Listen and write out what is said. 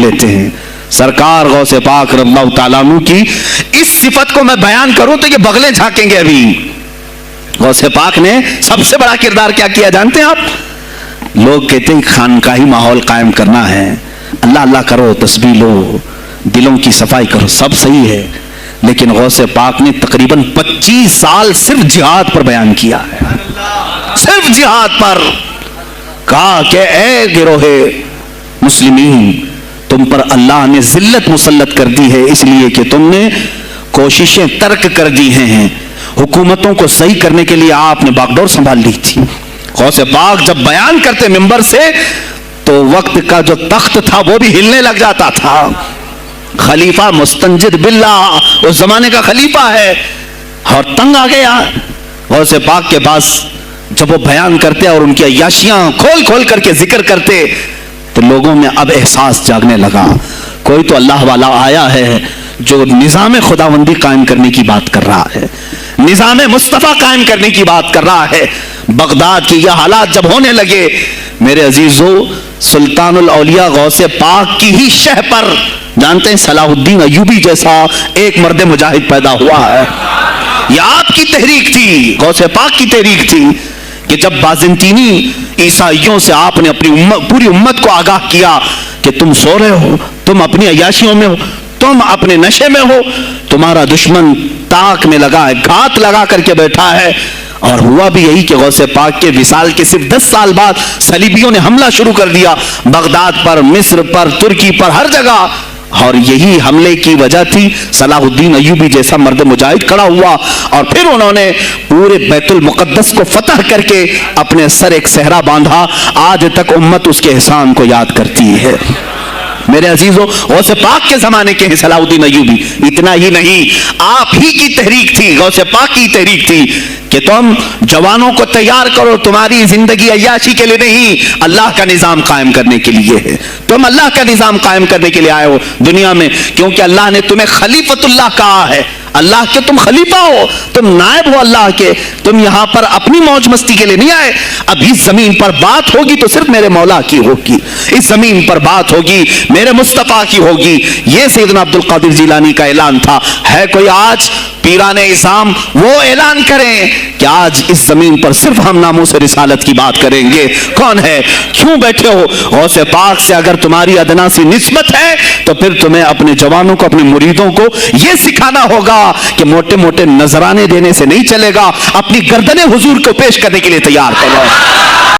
لیتے ہیں۔ سرکار غوث پاک رضی اللہ تعالیٰ عنہ کی اس صفت کو میں بیان کروں تو یہ بغلیں جھانکیں گے۔ ابھی غوث پاک نے سب سے بڑا کردار کیا کیا جانتے ہیں آپ؟ لوگ کہتے ہیں خانقاہی ماحول قائم کرنا ہے، اللہ اللہ کرو، تسبیح لو، دلوں کی صفائی کرو، سب صحیح ہے، لیکن غوث پاک نے تقریباً 25 سال صرف جہاد پر بیان کیا ہے، صرف جہاد پر۔ کہا کہ اے گروہ مسلمین، تم پر اللہ نے ذلت مسلط کر دی ہے اس لیے کہ تم نے کوششیں ترک کر دی ہیں، حکومتوں کو صحیح کرنے کے لیے آپ نے باغڈور سنبھال لی تھی۔ غوث پاک جب بیان کرتے منبر سے تو وقت کا جو تخت تھا وہ بھی ہلنے لگ جاتا تھا۔ خلیفہ مستنجد باللہ اس زمانے کا خلیفہ ہے اور تنگ آ گیا غوث پاک کے پاس جب وہ بیان کرتے اور ان کی عیاشیاں کھول کھول کر کے ذکر کرتے تو لوگوں میں اب احساس جاگنے لگا، کوئی تو اللہ والا آیا ہے جو نظام خداوندی قائم کرنے کی بات کر رہا ہے، نظام مصطفیٰ قائم کرنے کی بات کر رہا ہے۔ بغداد کی یہ حالات جب ہونے لگے میرے عزیزو، سلطان الاولیاء غوث پاک کی ہی شہ پر جانتے ہیں صلاح الدین ایوبی جیسا ایک مرد مجاہد پیدا ہوا ہے۔ یہ آپ کی تحریک تھی، غوث پاک کی تحریک تھی کہ جب بازنطینی عیسائیوں سے آپ نے اپنی پوری امت کو آگاہ کیا کہ تم سو رہے ہو، تم اپنی عیاشیوں میں ہو، تم اپنے نشے میں ہو، تمہارا دشمن تاک میں لگا ہے، گھات لگا کر کے بیٹھا ہے۔ اور ہوا بھی یہی کہ غوث پاک کے وصال کے صرف 10 سال بعد صلیبیوں نے حملہ شروع کر دیا بغداد پر، مصر پر، ترکی پر، ہر جگہ، اور یہی حملے کی وجہ تھی صلاح الدین ایوبی جیسا مرد مجاہد کھڑا ہوا اور پھر انہوں نے پورے بیت المقدس کو فتح کر کے اپنے سر ایک صحرا باندھا۔ آج تک امت اس کے احسان کو یاد کرتی ہے۔ میرے عزیزو، غوث پاک کے زمانے کے ہیں صلاح الدین ایوبی۔ اتنا ہی نہیں، آپ ہی کی تحریک تھی، غوث پاک کی تحریک تھی کہ تم جوانوں کو تیار کرو، تمہاری زندگی عیاشی کے لیے نہیں، اللہ کا نظام قائم کرنے کے لیے ہے۔ تم اللہ کا نظام قائم کرنے کے لیے آئے ہو دنیا میں، کیونکہ اللہ نے تمہیں خلیفۃ اللہ کہا ہے۔ اللہ کے تم خلیفہ ہو، تم نائب ہو اللہ کے، تم یہاں پر اپنی موج مستی کے لیے نہیں آئے۔ اب اس زمین پر بات ہوگی تو صرف میرے مولا کی ہوگی، اس زمین پر بات ہوگی میرے مصطفیٰ کی ہوگی۔ یہ سیدنا عبد القادر جیلانی کا اعلان تھا۔ ہے کوئی آج پیران اعظام وہ اعلان کریں کہ آج اس زمین پر صرف ہم ناموس رسالت کی بات کریں گے؟ کون ہے؟ کیوں بیٹھے ہو؟ غوث پاک سے اگر تمہاری ادنا سی نسبت ہے تو پھر تمہیں اپنے جوانوں کو، اپنے مریدوں کو یہ سکھانا ہوگا کہ موٹے موٹے نذرانے دینے سے نہیں چلے گا، اپنی گردنیں حضور کو پیش کرنے کے لیے تیار کرو۔